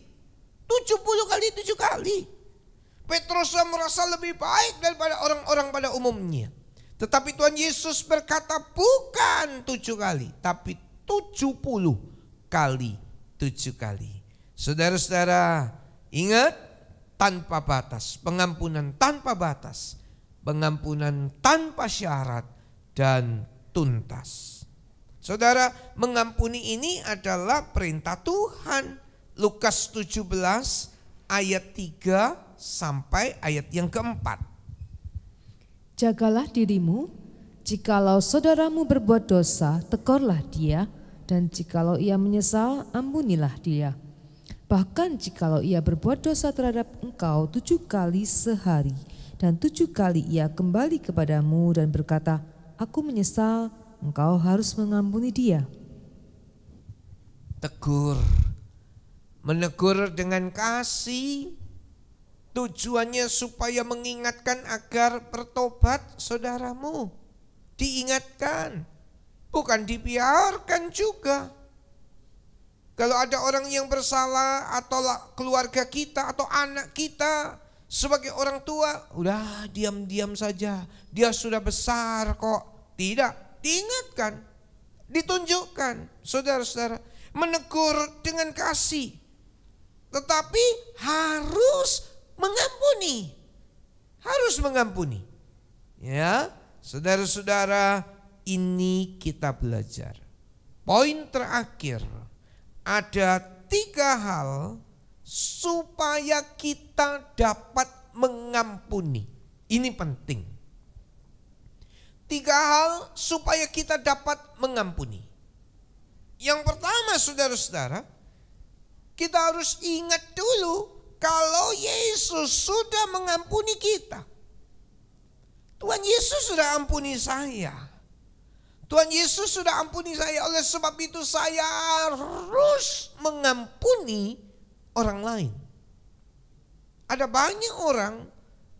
70 kali 7 kali. Petrus merasa lebih baik daripada orang-orang pada umumnya. Tetapi Tuhan Yesus berkata bukan 7 kali, tapi 70 kali 7 kali. Saudara-saudara, ingat, tanpa batas, pengampunan tanpa batas, pengampunan tanpa syarat dan tuntas. Saudara, mengampuni ini adalah perintah Tuhan. Lukas 17 ayat 3 sampai ayat yang keempat. Jagalah dirimu, jikalau saudaramu berbuat dosa, tegurlah dia, dan jikalau ia menyesal, ampunilah dia. Bahkan jikalau ia berbuat dosa terhadap engkau 7 kali sehari, dan 7 kali ia kembali kepadamu dan berkata, "Aku menyesal," engkau harus mengampuni dia. Tegur, menegur dengan kasih, tujuannya supaya mengingatkan agar bertobat saudaramu. Diingatkan, bukan dibiarkan juga. Kalau ada orang yang bersalah atau keluarga kita atau anak kita, sebagai orang tua, udah diam-diam saja. Dia sudah besar kok. Tidak, diingatkan, ditunjukkan. Saudara-saudara, menegur dengan kasih. Tetapi harus mengampuni. Harus mengampuni. Ya, saudara-saudara, ini kita belajar. Poin terakhir, ada 3 hal supaya kita dapat mengampuni. Ini penting. 3 hal supaya kita dapat mengampuni. Yang pertama, saudara-saudara, kita harus ingat dulu kalau Yesus sudah mengampuni kita. Tuhan Yesus sudah ampuni saya. Tuhan Yesus sudah ampuni saya, oleh sebab itu saya harus mengampuni orang lain. Ada banyak orang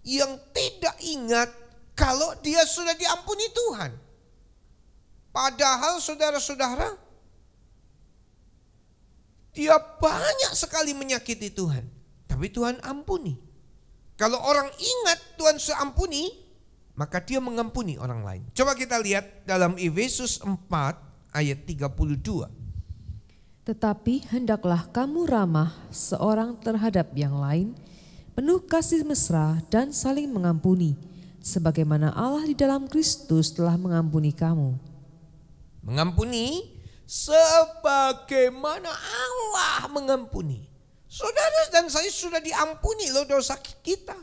yang tidak ingat kalau dia sudah diampuni Tuhan. Padahal saudara-saudara, Dia banyak sekali menyakiti Tuhan, tapi Tuhan ampuni. Kalau orang ingat Tuhan sudah ampuni, maka dia mengampuni orang lain. Coba kita lihat dalam Efesus 4 ayat 32. Tetapi hendaklah kamu ramah seorang terhadap yang lain, penuh kasih mesra dan saling mengampuni, sebagaimana Allah di dalam Kristus telah mengampuni kamu. Mengampuni sebagaimana Allah mengampuni. Saudara dan saya sudah diampuni loh dosa kita.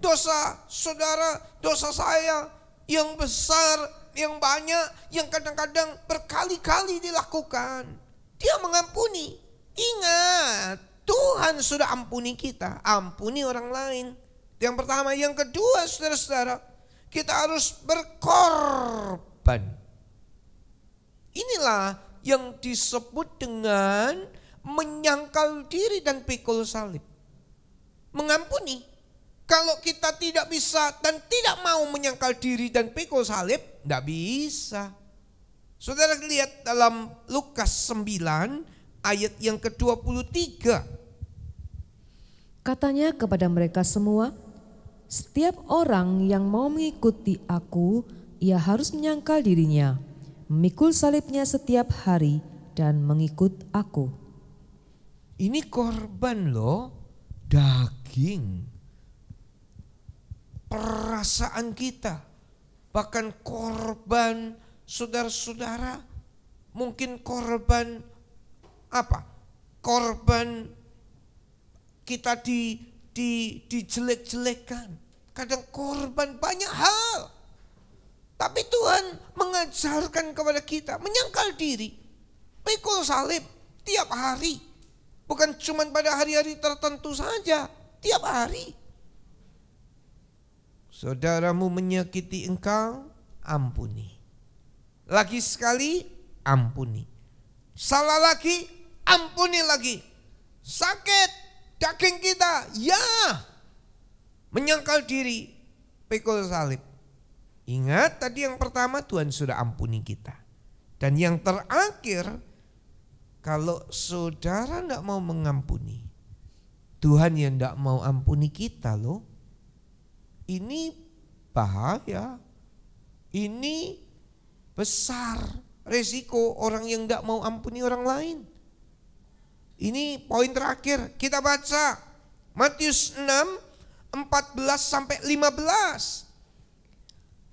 Dosa saudara, dosa saya yang besar, yang banyak, yang kadang-kadang berkali-kali dilakukan. Dia mengampuni. Ingat, Tuhan sudah ampuni kita, ampuni orang lain. Yang pertama, yang kedua saudara-saudara, kita harus berkorban. Inilah yang disebut dengan menyangkal diri dan pikul salib. Mengampuni. Kalau kita tidak bisa dan tidak mau menyangkal diri dan pikul salib, tidak bisa. Saudara lihat dalam Lukas 9 ayat yang ke-23. Katanya kepada mereka semua, setiap orang yang mau mengikuti aku, ia harus menyangkal dirinya, memikul salibnya setiap hari dan mengikut aku. Ini korban loh, daging, perasaan kita, bahkan korban saudara-saudara, mungkin korban apa? Korban kita dijelek-jelekan, kadang korban banyak hal. Tapi Tuhan mengajarkan kepada kita menyangkal diri, pikul salib tiap hari. Bukan cuma pada hari-hari tertentu saja, tiap hari. Saudaramu menyakiti engkau, ampuni. Lagi sekali, ampuni. Salah lagi, ampuni lagi. Sakit daging kita, ya. Menyangkal diri, pikul salib. Ingat tadi yang pertama Tuhan sudah ampuni kita. Dan yang terakhir, kalau saudara tidak mau mengampuni, Tuhan yang tidak mau ampuni kita loh. Ini bahaya. Ini besar resiko orang yang tidak mau ampuni orang lain. Ini poin terakhir. Kita baca Matius 6, 14-15.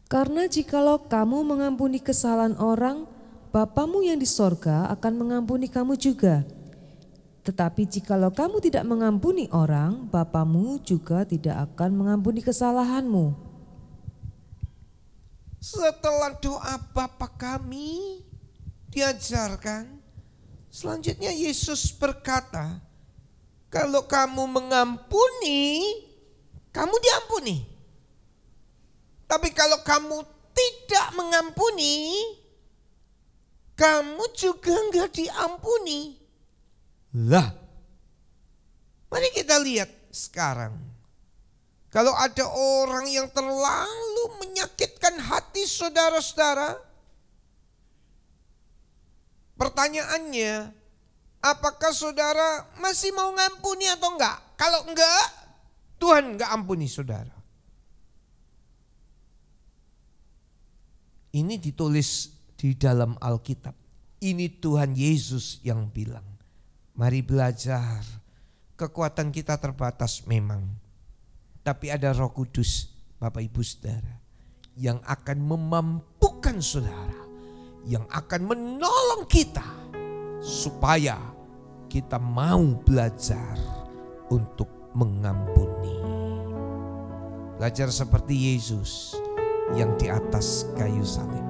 Karena jikalau kamu mengampuni kesalahan orang, Bapamu yang di sorga akan mengampuni kamu juga. Tetapi jikalau kamu tidak mengampuni orang, Bapamu juga tidak akan mengampuni kesalahanmu. Setelah doa Bapa kami diajarkan, selanjutnya Yesus berkata, kalau kamu mengampuni, kamu diampuni. Tapi kalau kamu tidak mengampuni, kamu juga enggak diampuni. Lah, mari kita lihat sekarang. Kalau ada orang yang terlalu menyakitkan hati saudara-saudara, pertanyaannya, apakah saudara masih mau ngampuni atau enggak? Kalau enggak, Tuhan enggak ampuni saudara. Ini ditulis di dalam Alkitab. Ini Tuhan Yesus yang bilang. Mari belajar. Kekuatan kita terbatas memang. Tapi ada Roh Kudus, Bapak Ibu Saudara, yang akan memampukan saudara, yang akan menolong kita supaya kita mau belajar untuk mengampuni. Belajar seperti Yesus yang di atas kayu salib.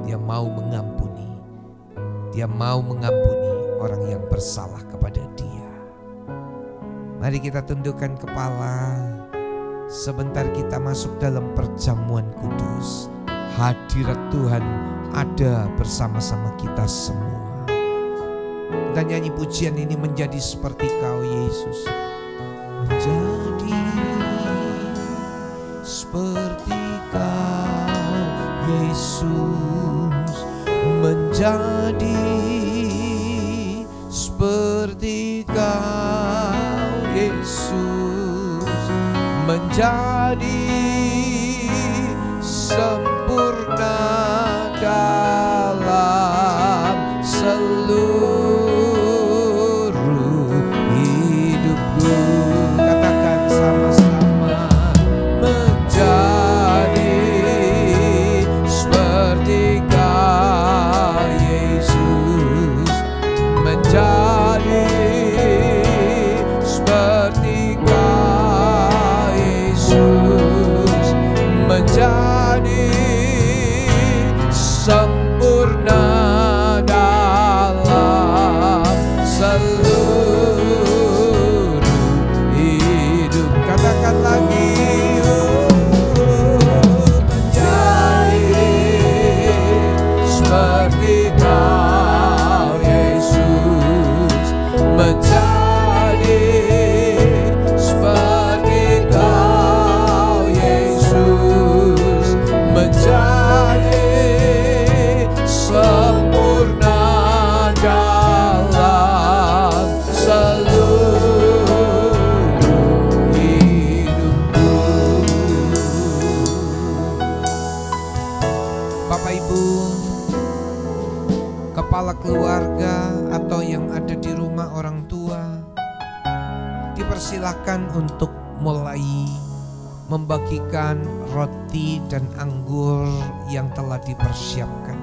Dia mau mengampuni. Dia mau mengampuni orang yang bersalah kepada dia. Mari kita tundukkan kepala. Sebentar kita masuk dalam perjamuan kudus. Hadirat Tuhan ada bersama-sama kita semua. Kita nyanyi pujian ini, menjadi seperti Kau Yesus. Menjadi seperti Kau Yesus. Menjadi seperti seperti Kau Yesus, menjadi sempurna dalam seluruh hidupku. Katakan sama-sama, menjadi seperti Kau Yesus, menjadi seperti Kau Yesus, menjadi sempurna dalam seluruh hidup. Katakan lagi, menjadi seperti Kau Yesus, menjadi seperti Kau Yesus, menjadi sempurna dalam seluruh hidupku. Bapak Ibu, kepala keluarga atau yang ada di rumah orang tua, dipersilahkan untuk mulai membagikan roti dan anggur yang telah dipersiapkan.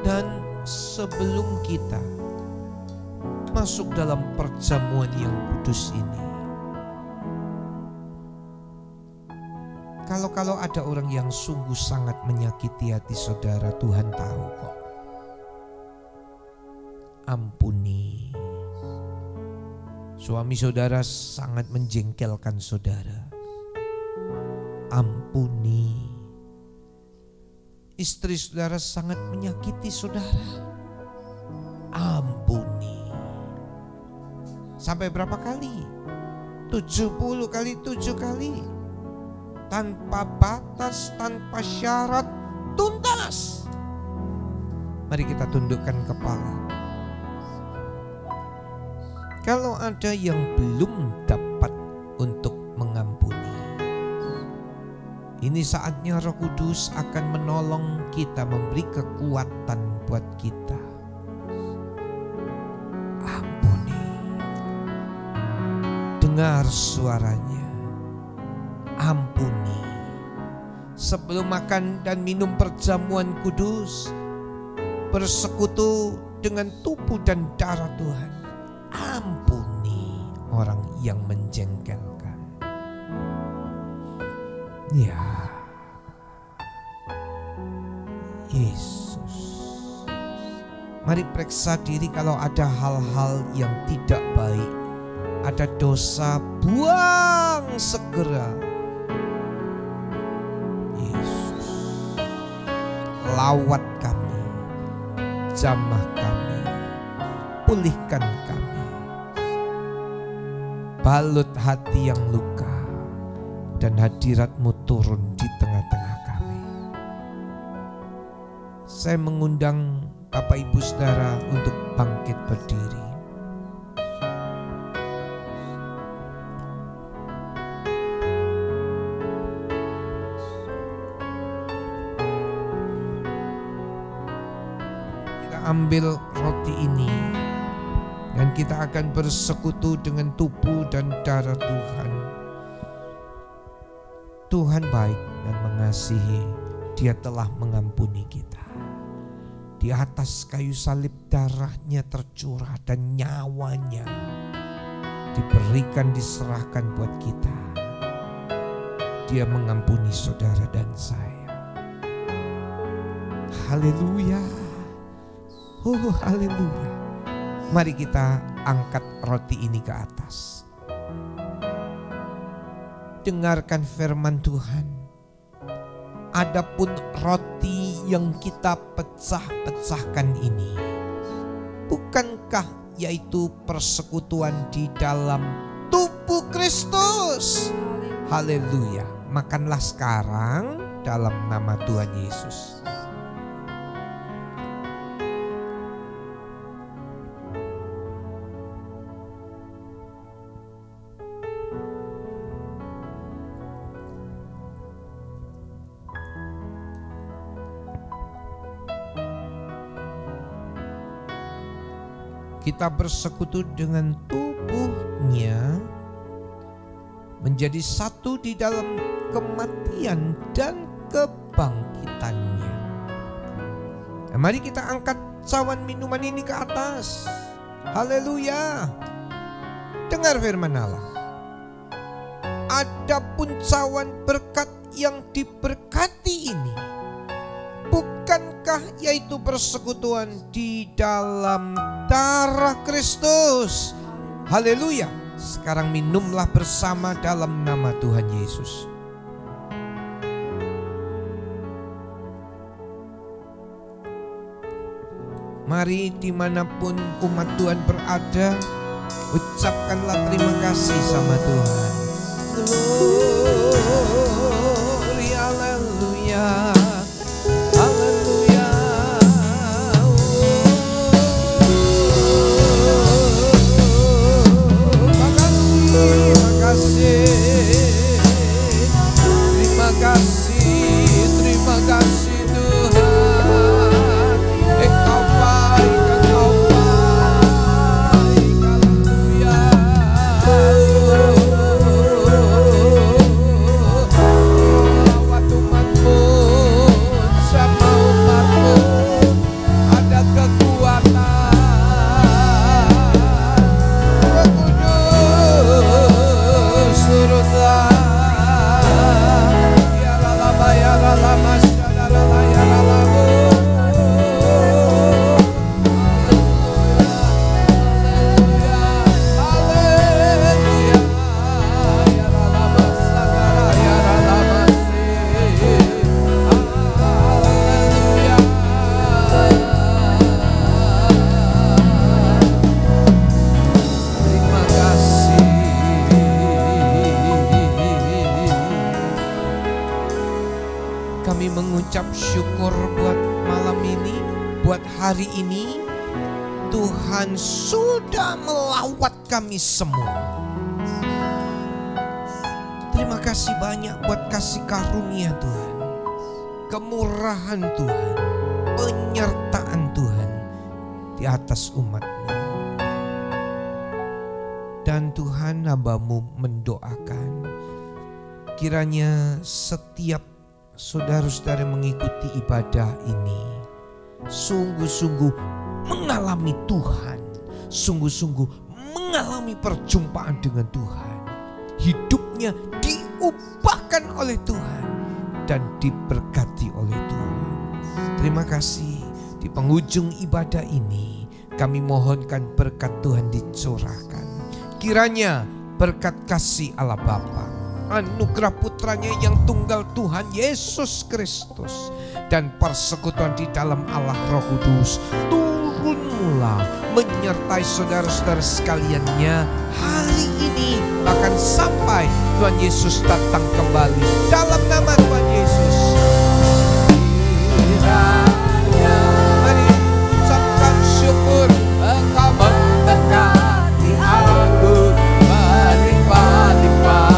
Dan sebelum kita masuk dalam perjamuan yang kudus ini, kalau ada orang yang sungguh sangat menyakiti hati saudara, Tuhan tahu kok. Ampuni. Suami saudara sangat menjengkelkan saudara, ampuni. Istri saudara sangat menyakiti saudara, ampuni. Sampai berapa kali? 70 kali 7 kali. Tanpa batas, tanpa syarat, tuntas. Mari kita tundukkan kepala. Kalau ada yang belum dapat untuk mengampuni, ini saatnya Roh Kudus akan menolong kita, memberi kekuatan buat kita. Ampuni. Dengar suaranya. Ampuni. Sebelum makan dan minum perjamuan kudus, bersekutu dengan tubuh dan darah Tuhan, ampuni orang yang menjengkelkan. Ya Yesus, mari periksa diri kalau ada hal-hal yang tidak baik, ada dosa, buang segera. Yesus, lawat kami, jamah kami, pulihkan kami, balut hati yang luka, dan hadirat-Mu turun di tengah-tengah kami. Saya mengundang Bapak Ibu Saudara untuk bangkit berdiri. Ambil roti ini dan kita akan bersekutu dengan tubuh dan darah Tuhan. Tuhan baik dan mengasihi, Dia telah mengampuni kita. Di atas kayu salib darahnya tercurah dan nyawanya diberikan, diserahkan buat kita. Dia mengampuni saudara dan saya. Haleluya. Oh haleluya. Mari kita angkat roti ini ke atas. Dengarkan firman Tuhan. Adapun roti yang kita pecah-pecahkan ini, bukankah yaitu persekutuan di dalam tubuh Kristus? Haleluya. Makanlah sekarang dalam nama Tuhan Yesus. Kita bersekutu dengan tubuhnya, menjadi satu di dalam kematian dan kebangkitannya. Nah, mari kita angkat cawan minuman ini ke atas. Haleluya. Dengar firman Allah. Adapun cawan berkat yang diberkati ini, bukankah yaitu persekutuan di dalam darah Kristus? Haleluya. Sekarang minumlah bersama dalam nama Tuhan Yesus. Mari dimanapun umat Tuhan berada, ucapkanlah terima kasih sama Tuhan. Glory, haleluya. Terima kasih Tuhan. Engkau baik, Engkau baik. Haleluya. Lawat umatmu sama umatmu, ada kekuatan. Roh Kudus turunlah. Kami mengucap syukur buat malam ini, buat hari ini. Tuhan sudah melawat kami semua. Terima kasih banyak buat kasih karunia Tuhan, kemurahan Tuhan, penyertaan Tuhan di atas umat-Mu. Dan Tuhan, hamba-Mu mendoakan kiranya setiap saudara-saudara mengikuti ibadah ini sungguh-sungguh mengalami Tuhan, sungguh-sungguh mengalami perjumpaan dengan Tuhan. Hidupnya diubahkan oleh Tuhan dan diberkati oleh Tuhan. Terima kasih. Di penghujung ibadah ini kami mohonkan berkat Tuhan dicurahkan. Kiranya berkat kasih Allah Bapa, anugerah putranya yang tunggal Tuhan Yesus Kristus, dan persekutuan di dalam Allah Roh Kudus turunlah menyertai saudara-saudara sekaliannya hari ini, bahkan sampai Tuhan Yesus datang kembali. Dalam nama Tuhan Yesus. Mari ucapkan syukur. Engkau mendekati aku berlimpah-limpah.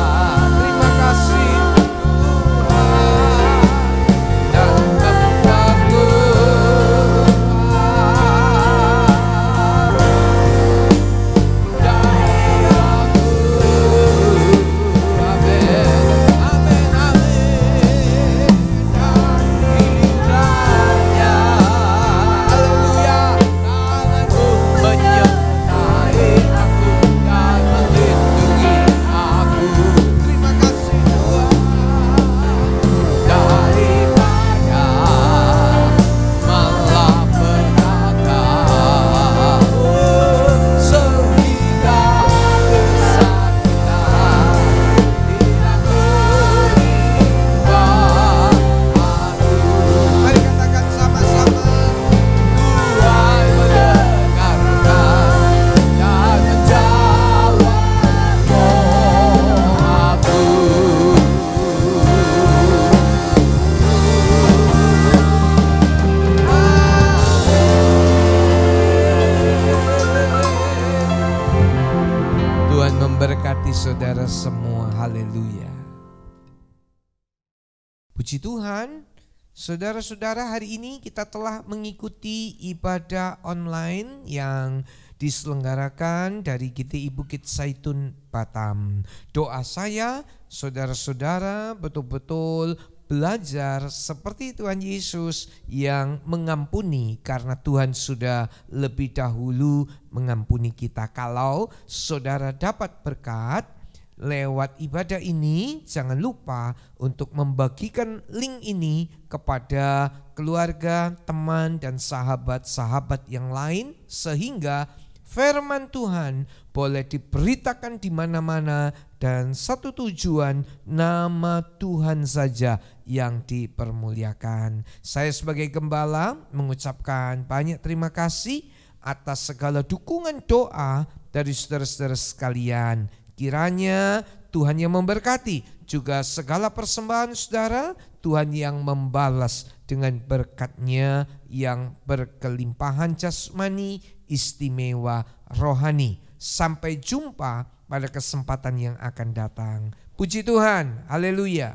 Puji Tuhan, saudara-saudara, hari ini kita telah mengikuti ibadah online yang diselenggarakan dari GTI Bukit Zaitun Batam. Doa saya, saudara-saudara betul-betul belajar seperti Tuhan Yesus yang mengampuni karena Tuhan sudah lebih dahulu mengampuni kita. Kalau saudara dapat berkat lewat ibadah ini, jangan lupa untuk membagikan link ini kepada keluarga, teman, dan sahabat-sahabat yang lain sehingga firman Tuhan boleh diberitakan di mana-mana dan satu tujuan, nama Tuhan saja yang dipermuliakan. Saya sebagai gembala mengucapkan banyak terima kasih atas segala dukungan doa dari saudara-saudara sekalian. Kiranya Tuhan yang memberkati, juga segala persembahan saudara, Tuhan yang membalas dengan berkat-Nya yang berkelimpahan jasmani, istimewa rohani. Sampai jumpa pada kesempatan yang akan datang. Puji Tuhan, haleluya.